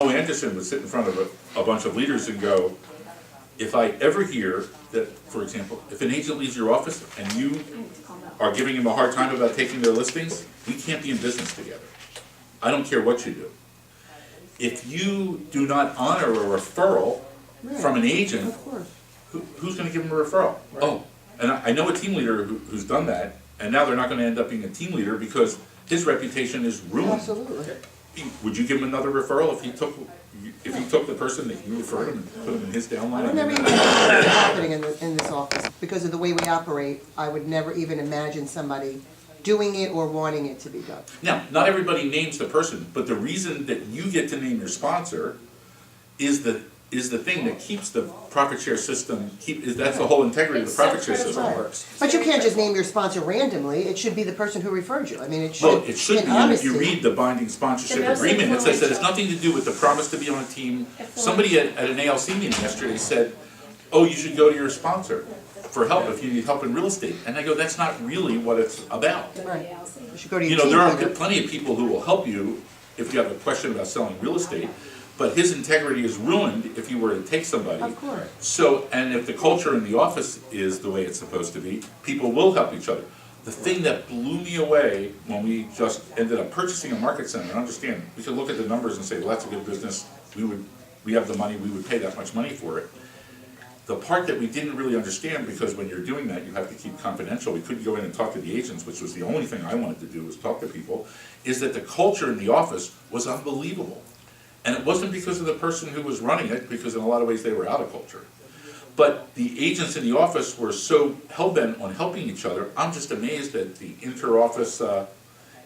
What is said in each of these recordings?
Anderson would sit in front of a bunch of leaders and go, if I ever hear that, for example, if an agent leaves your office and you are giving him a hard time about taking their listings, we can't be in business together. I don't care what you do. If you do not honor a referral from an agent, who's going to give him a referral? Right. Oh, and I know a team leader who's done that, and now they're not going to end up being a team leader because his reputation is ruined. Absolutely. Would you give him another referral if he took the person that you referred him and put him in his downline? I would never even imagine that happening in this office because of the way we operate. I would never even imagine somebody doing it or wanting it to be done. Now, not everybody names the person, but the reason that you get to name your sponsor is the thing that keeps the profit share system, that's the whole integrity of the profit share system works. But you can't just name your sponsor randomly. It should be the person who referred you. I mean, it should. Well, it should be, and if you read the binding sponsorship agreement, it says that it's nothing to do with the promise to be on a team. Somebody at an ALC meeting yesterday said, oh, you should go to your sponsor for help if you need help in real estate. And I go, that's not really what it's about. Right. You should go to your team there are leader. plenty of people who will help you if you have a question about selling real estate. But his integrity is ruined if you were to take somebody. Of course. So, and if the culture in the office is the way it's supposed to be, people will help each other. The thing that blew me away when we just ended up purchasing a market center, and understand, we could look at the numbers and say, well, that's a good business, we have the money, we would pay that much money for it. The part that we didn't really understand, because when you're doing that, you have to keep confidential, we couldn't go in and talk to the agents, which was the only thing I wanted to do, was talk to people, is that the culture in the office was unbelievable. And it wasn't because of the person who was running it, because in a lot of ways they were out of culture. But the agents in the office were so hell-bent on helping each other. I'm just amazed at the inter-office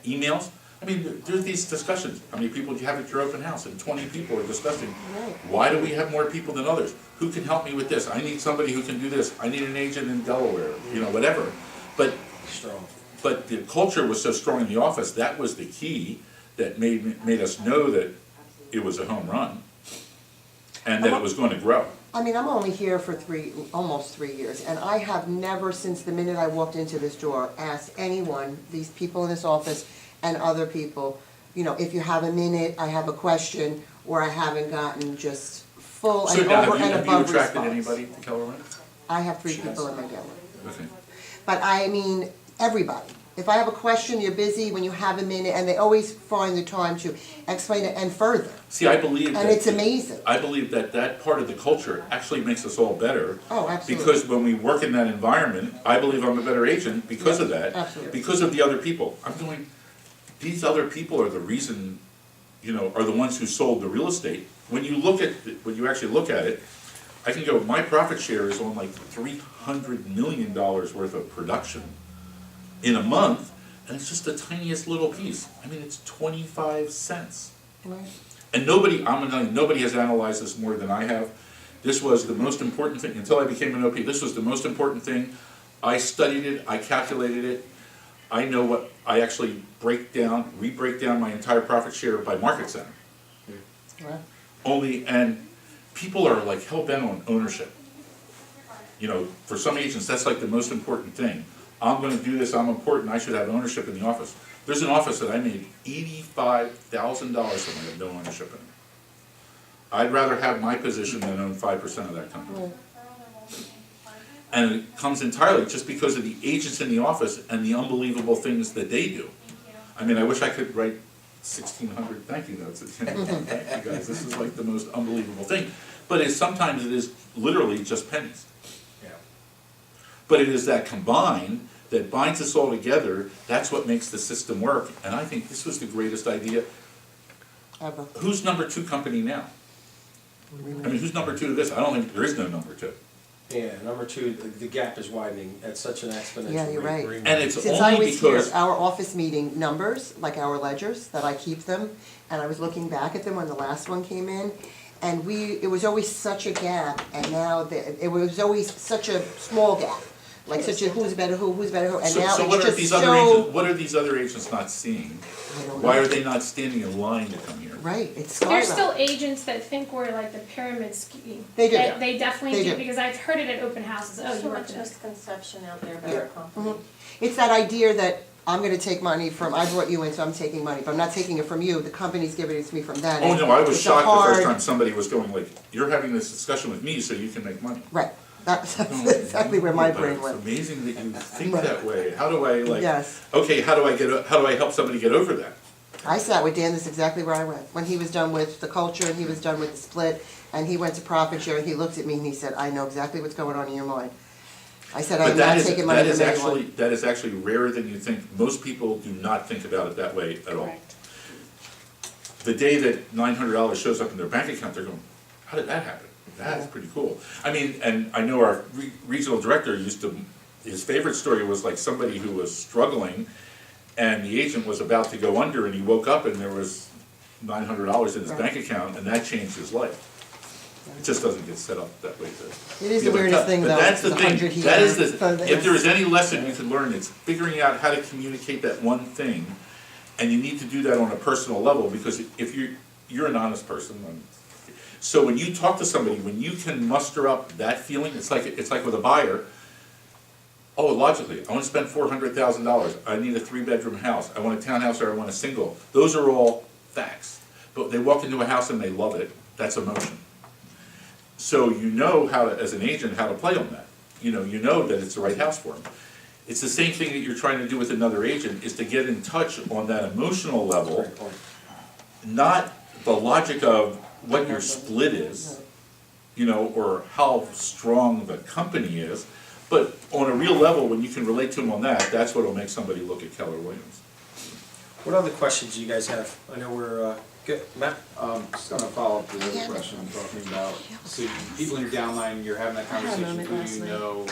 emails. I mean, there's these discussions. How many people do you have at your open house? And 20 people are discussing, why do we have more people than others? Who can help me with this? I need somebody who can do this. I need an agent in Delaware, whatever. But the culture was so strong in the office, that was the key that made us know that it was a home run, and that it was going to grow. I mean, I'm only here for almost 3 years, and I have never, since the minute I walked into this door, asked anyone, these people in this office and other people, if you have a minute, I have a question, or I haven't gotten just full and over and above response. Have you attracted anybody to Keller Williams? I have 3 people in my gallery. Okay. But I mean, everybody. If I have a question, you're busy, when you have a minute, and they always find the time to explain it and further. See, I believe and it's amazing. I believe that part of the culture actually makes us all better. Oh, absolutely. Because when we work in that environment, I believe I'm a better agent because of that. Absolutely. Because of the other people. I'm going, these other people are the reason, are the ones who sold the real estate. When you actually look at it, I can go, my profit share is on like $300 million worth of production in a month, and it's just the tiniest little piece. I mean, it's 25 cents. Right. And nobody has analyzed this more than I have. This was the most important thing, until I became an OP, this was the most important thing. I studied it, I calculated it. I know what, I actually re-break down my entire profit share by market center. Right. And people are like hell-bent on ownership. For some agents, that's like the most important thing. I'm going to do this, I'm important, I should have ownership in the office. There's an office that I made $85,000 from, I have no ownership in it. I'd rather have my position than own 5% of that company. And it comes entirely just because of the agents in the office and the unbelievable things that they do. I mean, I wish I could write 1,600 thank you notes. Thank you guys, this is like the most unbelievable thing. But sometimes it is literally just pennies. But it is that combined that binds us all together. That's what makes the system work. And I think this was the greatest idea. Ever. Who's number 2 company now? I mean, who's number 2 to this? I don't think there is no number 2. Yeah, number 2, the gap is widening at such an exponential Yeah, you're right. rate. And it's Since I only was here, because our office meeting numbers, like our ledgers, that I keep them, and I was looking back at them when the last one came in, and it was always such a gap, and now it was always such a small gap. Like such a who's better who, and now it's just so... What are these other agents not seeing? I don't Why know. are they not standing in line to come here? Right, it's There's skyrocketing. still agents that think we're like the pyramid scheme. They do. They definitely They do, do. because I've heard it at open houses. Oh, There's you so work much for this. misconception out there about our company. It's that idea that I'm gonna take money from, I brought you in, so I'm taking money, but I'm not taking it from you, the company's giving it to me from that. Oh, no, I was It's a shocked the first hard- time somebody was going like, you're having this discussion with me so you can make money. Right, that's exactly where my But brain it's went. amazing that you think that way. How do I like, Yes. okay, how do I help somebody get over that? I sat with Dan, this is exactly where I went. When he was done with the culture, and he was done with the split, and he went to profit share, he looked at me and he said, I know exactly what's going on in your mind. I said, But I'm that not is, taking money that is from actually, anyone. that is actually rarer than you think. Most people do not think about it that way at all. Correct. The day that $900 shows up in their bank account, they're going, how did that happen? That's pretty cool. I mean, and I know our regional director used to, his favorite story was like somebody who was struggling and the agent was about to go under and he woke up and there was $900 in his Right. bank account and that changed his life. It just doesn't get set up that way to. It is be the able to weirdest cut. thing, But though, that's the the thing, 100 here, that is so the, if there is any lesson you could learn, it's figuring out how to communicate that one thing. And you need to do that on a personal level, because if you're an honest person. So when you talk to somebody, when you can muster up that feeling, it's like with a buyer. Oh, logically, I wanna spend $400,000, I need a 3-bedroom house, I want a townhouse or I want a single. Those are all facts. But they walk into a house and they love it, that's emotion. So you know how to, as an agent, how to play on that. You know that it's the right house for them. It's the same thing that you're trying to do with another agent, is to get in touch on that emotional level, Great point. not the logic of what your split is, or how strong the company is, but on a real level, when you can relate to them on that, that's what'll make somebody look at Keller Williams. What other questions do you guys have? I know we're, good, Matt? Just gonna follow up to the other question I'm talking about. So people in your downline, you're having that I had a conversation, moment who last do you night. know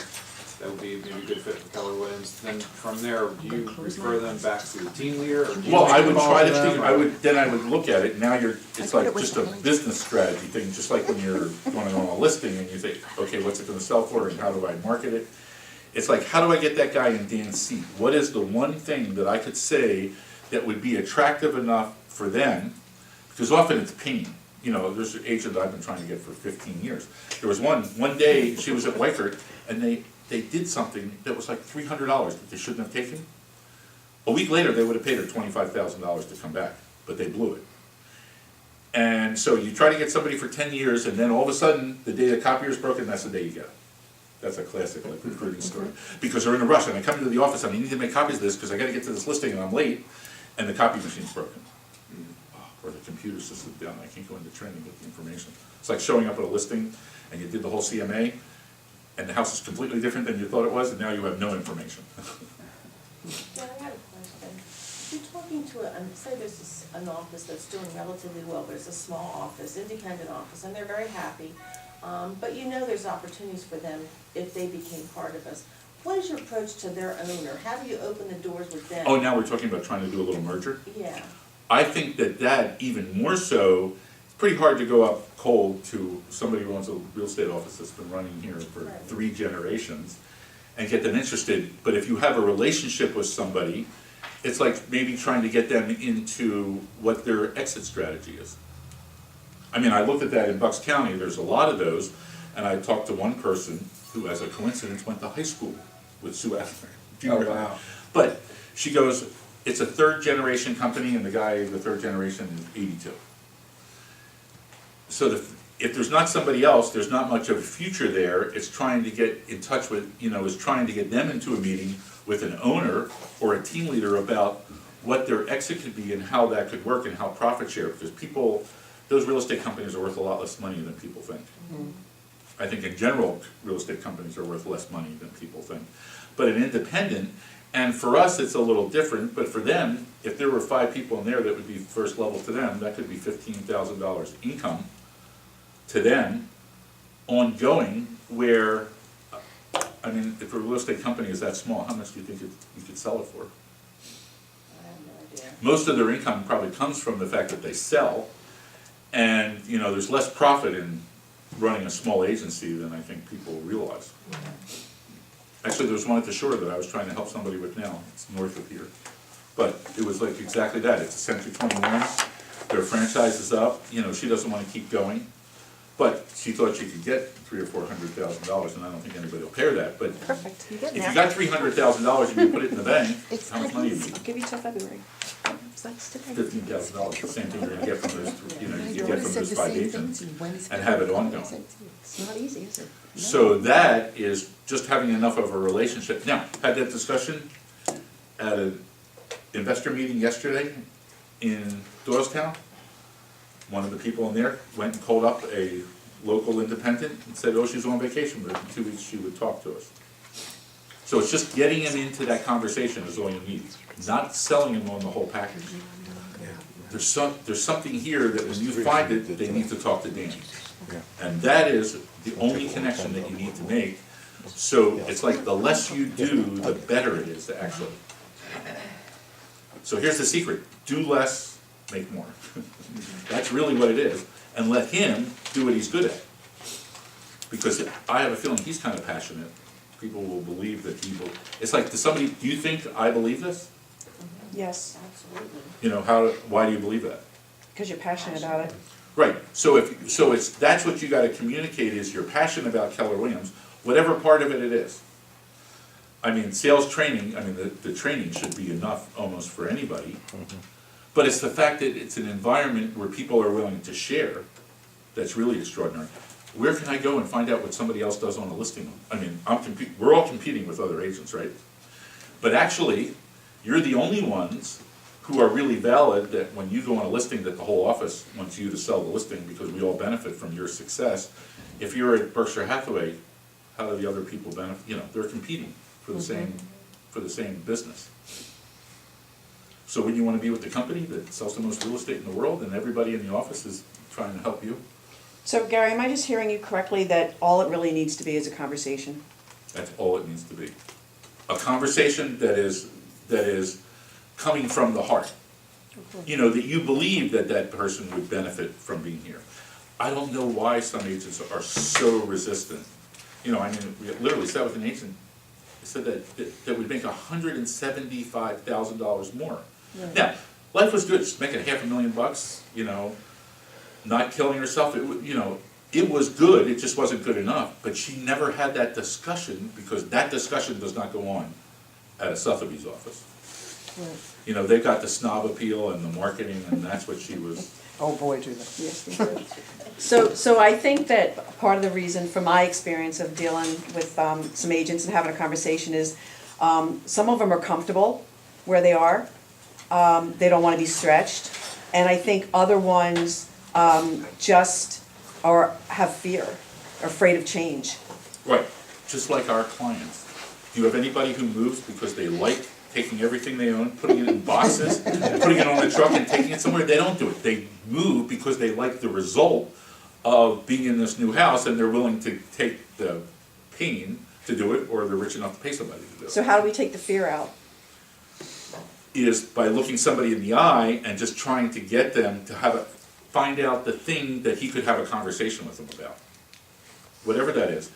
that would be maybe a good fit for Keller Williams? Then from there, do you refer them back to the team leader, or do you Well, make I the would call try to to them, think, or- I would look at it, now it's thought like it was just a behind. business strategy thing, just like when you're going on a listing and you think, okay, what's it gonna sell for and how do I market it? It's like, how do I get that guy in Dan's seat? What is the one thing that I could say that would be attractive enough for them? Because often it's pain. There's an agent I've been trying to get for 15 years. There was one day, she was at Weichert, and they did something that was like $300 that they shouldn't have taken. A week later, they would have paid her $25,000 to come back, but they blew it. And so you try to get somebody for 10 years, and then all of a sudden, the day the copier's broken, that's the day you get it. That's a classic, like, recruiting story. Because they're in a rush, and they come into the office, and I need to make copies of this, because I gotta get to this listing, and I'm late, and the copy machine's broken. Or the computer system's down, I can't go into training with the information. It's like showing up at a listing, and you did the whole CMA, and the house is completely different than you thought it was, and now you have no information. Yeah, I got a question. You're talking to say there's an office that's doing relatively well, but it's a small office, independent office, and they're very happy. But there's opportunities for them if they became part of us. What is your approach to their owner? How do you open the doors with them? Oh, now we're talking about trying to do a little merger? Yeah, I think that even more so, it's pretty hard to go up cold to somebody who owns a real estate office that's been running here for Right. 3 generations and get them interested. But if you have a relationship with somebody, it's like maybe trying to get them into what their exit strategy is. I mean, I looked at that in Bucks County, there's a lot of those, and I talked to one person who, as a coincidence, went to high school with Sue Adler. Oh, wow. But she goes, it's a 3rd-generation company, and the guy, the 3rd generation, is 82. So if there's not somebody else, there's not much of a future there. It's trying to get in touch with, is trying to get them into a meeting with an owner or a team leader about what their exit could be and how that could work and how profit share, because those real estate companies are worth a lot less money than people think. I think in general, real estate companies are worth less money than people think. But an independent, and for us, it's a little different, but for them, if there were 5 people in there that would be first level to them, that could be $15,000 income to them, ongoing, where, I mean, if a real estate company is that small, how much do you think you could sell it for? I have no idea. Most of their income probably comes from the fact that they sell, and, there's less profit in running a small agency than I think people realize. Actually, there was one at the shore that I was trying to help somebody with now, it's north of here. But it was like exactly that, it's a Century 21, their franchise is up, she doesn't wanna keep going. But she thought she could get $300,000 or $400,000, and I don't think anybody will pay that, but Perfect, you're getting if you there. got $300,000 and you put it in the bank, It's how much not money do you easy. need? I'll give you till February. That's today. $15,000, the same thing you're gonna get from those, you know, you get from said those the 5 same agents. thing to you. When is and have it February? ongoing. I said to you. It's not easy, is it? So that is just having enough of a relationship. Now, had that discussion at an investor meeting yesterday in Doylestown. One of the people in there went and called up a local independent and said, oh, she's on vacation, but in 2 weeks she would talk to us. So it's just getting him into that conversation is all you need, not selling him on the whole package. There's something here that when you find it, they need to talk to Dan. And that is the only connection that you need to make. So it's like the less you do, the better it is to actually. So here's the secret, do less, make more. That's really what it is, and let him do what he's good at. Because I have a feeling he's kind of passionate. People will believe that he will, it's like, do you think I believe this? Yes, Absolutely. You know, why do you believe that? because you're passionate about it. Right, so that's what you gotta communicate is you're passionate about Keller Williams, whatever part of it is. I mean, sales training, I mean, the training should be enough almost for anybody. But it's the fact that it's an environment where people are willing to share that's really extraordinary. Where can I go and find out what somebody else does on a listing? I mean, we're all competing with other agents, right? But actually, you're the only ones who are really valid that when you go on a listing that the whole office wants you to sell the listing because we all benefit from your success. If you're at Berkshire Hathaway, how do the other people benefit? You know, they're competing for the same business. So when you want to be with the company that sells the most real estate in the world and everybody in the office is trying to help you, So Gary, am I just hearing you correctly that all it really needs to be is a conversation? that's all it needs to be. A conversation that is coming from the heart. You know, that you believe that that person would benefit from being here. I don't know why some agents are so resistant. You know, I mean, we literally sat with an agent, they said that we'd make $175,000 more. Now, life was good, she's making $500,000, you know, not killing herself, you know, it was good, it just wasn't good enough, but she never had that discussion, because that discussion does not go on at a Sotheby's office. You know, they've got the snob appeal and the marketing, and that's what she was, Oh, boy, do they. Yes, they do. So I think that part of the reason, from my experience of dealing with some agents and having a conversation is, some of them are comfortable where they are. They don't want to be stretched. And I think other ones just have fear, are afraid of change. right, just like our clients. Do you have anybody who moves because they like taking everything they own, putting it in boxes, putting it on the truck and taking it somewhere? They don't do it. They move because they like the result of being in this new house, and they're willing to take the pain to do it, or they're rich enough to pay somebody to do it. So how do we take the fear out? Is by looking somebody in the eye and just trying to get them to find out the thing that he could have a conversation with them about. Whatever that is.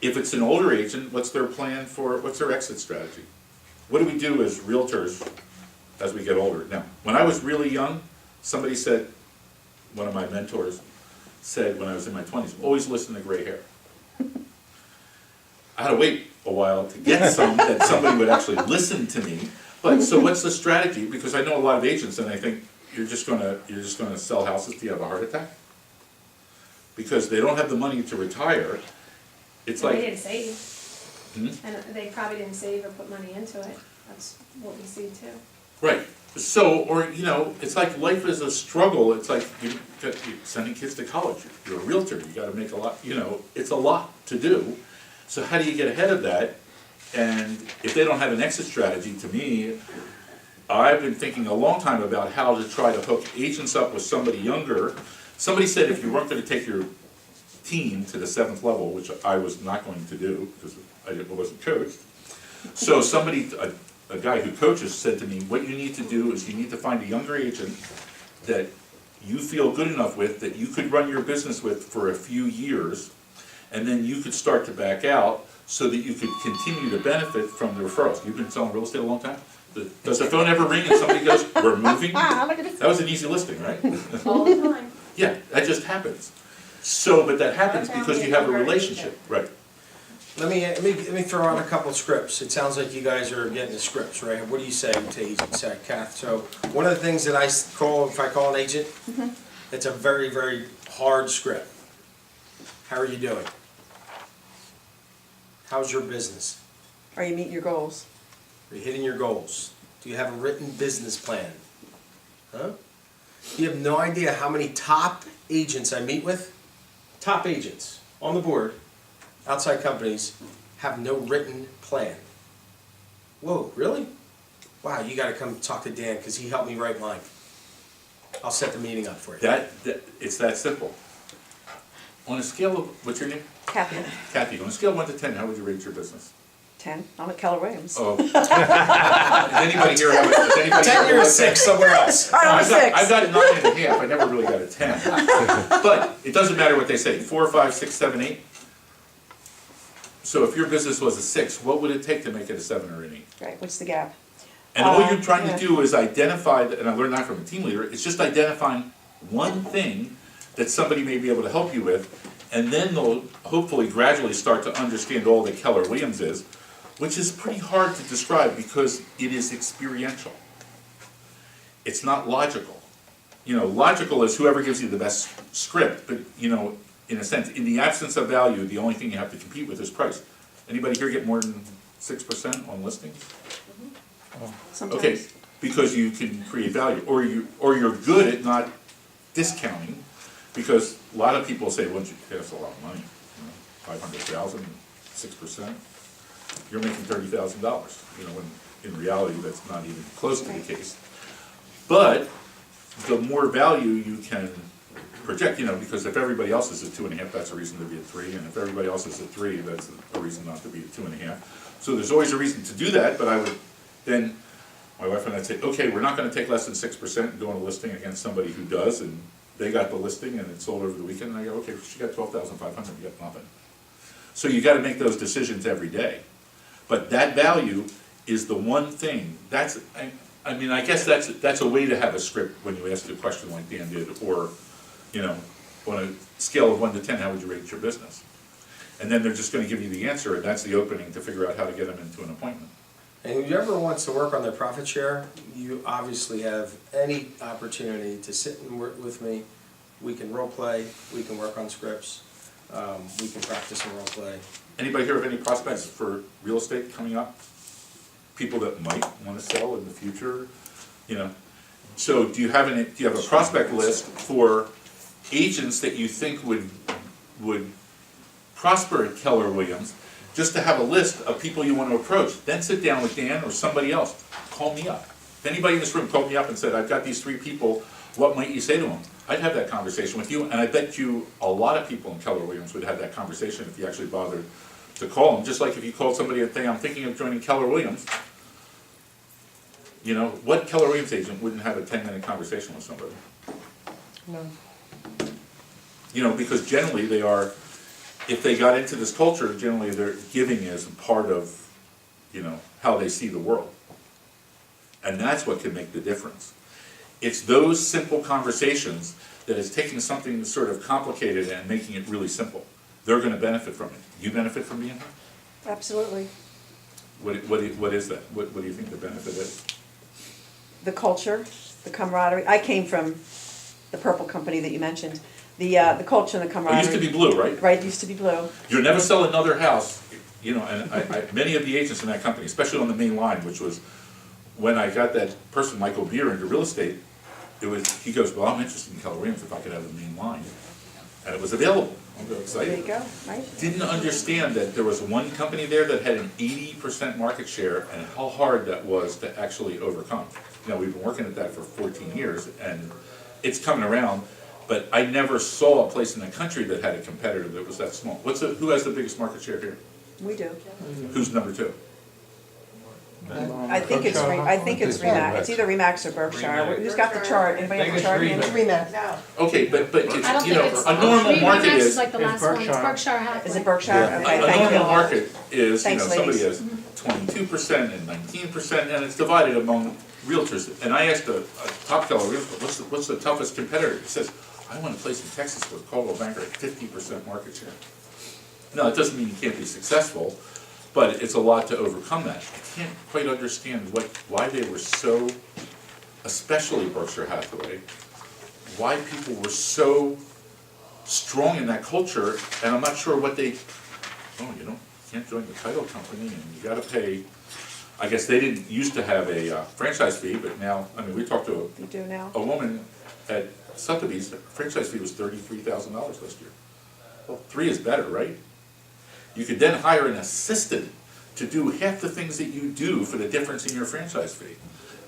If it's an older agent, what's their exit strategy? What do we do as realtors as we get older? Now, when I was really young, somebody said, one of my mentors said when I was in my 20s, always listen to gray hair. I had to wait a while to get that somebody would actually listen to me. But so what's the strategy? Because I know a lot of agents and I think you're just gonna sell houses till you have a heart attack? Because they don't have the money to retire. It's They like, didn't save, hmm? and they probably didn't save or put money into it, that's what we see too. Right, so, or, you know, it's like life is a struggle, it's like you're sending kids to college, you're a realtor, you gotta make a lot, you know, it's a lot to do. So how do you get ahead of that? And if they don't have an exit strategy, to me, I've been thinking a long time about how to try to hook agents up with somebody younger. Somebody said if you weren't gonna take your team to the 7th level, which I was not going to do, because I wasn't coached. So a guy who coaches said to me, what you need to do is you need to find a younger agent that you feel good enough with, that you could run your business with for a few years, and then you could start to back out so that you could continue to benefit from the referrals. You've been selling real estate a long time? Does the phone ever ring and somebody goes, we're moving? That was an easy listing, right? All the time. Yeah, that just happens. So, but that happens I found because the you have a number relationship, right? Let me throw out a couple of scripts. It sounds like you guys are getting the scripts, right? What do you say to agents, Kath? So, one of the things that if I call an agent, it's a very, very hard script. How are you doing? How's your business? Are you meeting your goals? Are you hitting your goals? Do you have a written business plan? Huh? You have no idea how many top agents I meet with, top agents on the board, outside companies, have no written plan. Whoa, really? Wow, you gotta come talk to Dan, because he helped me write mine. I'll set the meeting up for you. It's that simple. On a scale of, what's your name? Kathy, Kathy, on a scale of 1 to 10, how would you rate your business? 10, I'm at Keller Williams. Oh. Does anybody here have does anybody 10 here or a have 6 somewhere else. I'm a I've got 6. a 9.5, I never really got a 10. But it doesn't matter what they say, 4, 5, 6, 7, 8. So if your business was a 6, what would it take to make it a 7 or an 8? Right, what's the gap? And all you're trying yeah. to do is identify, and I learned that from a team leader, it's just identifying one thing that somebody may be able to help you with, and then they'll hopefully gradually start to understand all that Keller Williams is, which is pretty hard to describe because it is experiential. It's not logical. Logical is whoever gives you the best script, but, in a sense, in the absence of value, the only thing you have to compete with is price. Anybody here get more than 6% on listings? Sometimes. Okay, because you can create value, or you're good at not discounting, because a lot of people say, once you pay us a lot of money, 500,000, 6%, you're making $30,000, when in reality, that's not even close to the case. But the more value you can project, because if everybody else is at 2.5, that's a reason to be at 3, and if everybody else is at 3, that's a reason not to be at 2.5. So there's always a reason to do that, but I would then, my wife and I'd say, okay, we're not gonna take less than 6% and go on a listing against somebody who does, and they got the listing and it sold over the weekend, and I go, okay, she got 12,500, you got nothing. So you gotta make those decisions every day. But that value is the one thing, I guess that's a way to have a script when you ask a question like Dan did, or, on a scale of 1 to 10, how would you rate your business? And then they're just gonna give you the answer, and that's the opening to figure out how to get them into an appointment. And whoever wants to work on their profit share, you obviously have any opportunity to sit and work with me. We can role play, we can work on scripts, we can practice and role play. Anybody here have any prospects for real estate coming up? People that might wanna sell in the future, So do you have a prospect list for agents that you think would prosper at Keller Williams, just to have a list of people you want to approach? Then sit down with Dan or somebody else, call me up. If anybody in this room called me up and said, I've got these 3 people, what might you say to them? I'd have that conversation with you, and I bet you a lot of people in Keller Williams would have that conversation if you actually bothered to call them. Just like if you called somebody and say, I'm thinking of joining Keller Williams, what Keller Williams agent wouldn't have a 10-minute conversation with somebody? No. Because generally they are, if they got into this culture, generally their giving is a part of, how they see the world. And that's what can make the difference. It's those simple conversations that is taking something sort of complicated and making it really simple. They're gonna benefit from it. You benefit from being here? Absolutely. What is that? What do you think the benefit is? The culture, the camaraderie. I came from the purple company that you mentioned. The culture and the It camaraderie. used to be blue, right? Right, it used to be blue. You'll never sell another house, and many of the agents in that company, especially on the main line, which was when I got that person, Michael Beer, into real estate, he goes, well, I'm interested in Keller Williams if I could have the main line. And it was available. I'm very excited. There you go, right? Didn't understand that there was one company there that had an 80% market share and how hard that was to actually overcome. We've been working at that for 14 years and it's coming around, but I never saw a place in the country that had a competitor that was that small. Who has the biggest market share here? We do. Who's number 2? I think it's Remax. It's either Remax or Berkshire. Who's got the chart? Anybody have the chart? It's Remax. No. Okay, but I don't think it's. a normal market Remax is, like the last one, it's Berkshire Hathaway. Is it Berkshire? Yeah. Okay, a thank normal you. market is, Thanks, somebody ladies. has 22% and 19%, and it's divided among realtors. And I asked a top Keller, what's the toughest competitor? He says, I want a place in Texas where Coldwell Banker had 50% market share. No, it doesn't mean you can't be successful, but it's a lot to overcome that. I can't quite understand why they were so, especially Berkshire Hathaway, why people were so strong in that culture, and I'm not sure what they, you can't join the title company and you gotta pay. I guess they didn't used to have a franchise fee, but now, I mean, we talked to You do now? a woman at Sotheby's, the franchise fee was $33,000 last year. Well, 3 is better, right? You could then hire an assistant to do half the things that you do for the difference in your franchise fee.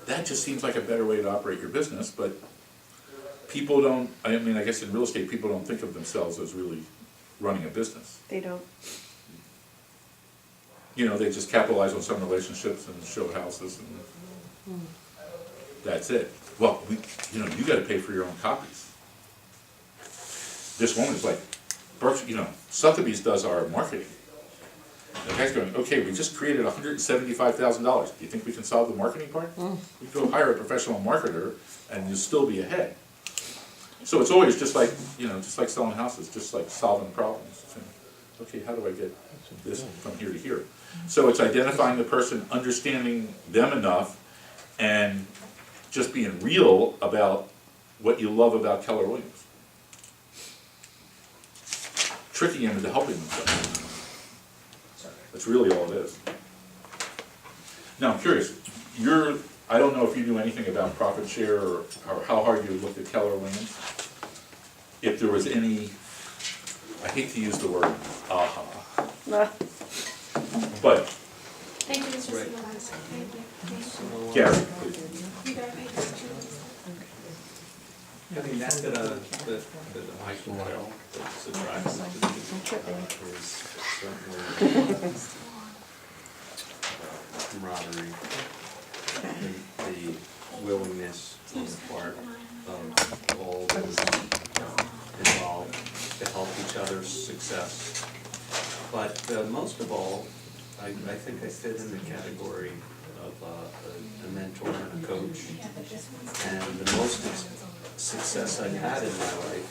That just seems like a better way to operate your business, but people don't, I mean, I guess in real estate, people don't think of themselves as really running a business. They don't. They just capitalize on some relationships and show houses and that's it. Well, you gotta pay for your own copies. This woman's like, Berkshire, Sotheby's does our marketing. The guy's going, okay, we just created $175,000. Do you think we can solve the marketing part? We go hire a professional marketer and you'll still be ahead. So it's always just like, just like selling houses, just like solving problems. Okay, how do I get this from here to here? So it's identifying the person, understanding them enough, and just being real about what you love about Keller Williams. Tricking them into helping themselves. That's really all it is. Now, I'm curious, I don't know if you knew anything about profit share or how hard you looked at Keller Williams. If there was any, I hate to use the word aha, but Thank you, Mr. Segal. Thank you. Gary, please. You got me. I mean, that's the micro that's attractive to the is certainly camaraderie, the willingness on the part of all those involved to help each other's success. But most of all, I think I fit in the category of a mentor and a coach. And the most success I've had in my life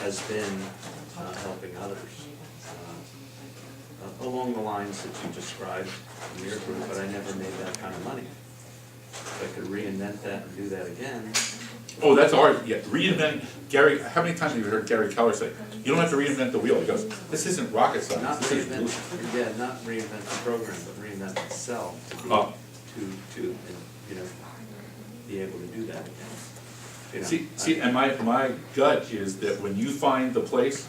has been helping others. Along the lines that you described in your group, but I never made that kind of money. If I could reinvent that and do that again. Oh, that's hard, yeah, reinvent, Gary, how many times have you heard Gary Keller say, you don't have to reinvent the wheel? He goes, this isn't rocket science, Not this is reinvent, not reinvent the program, but reinvent itself to be able to do that again. See, and my gut is that when you find the place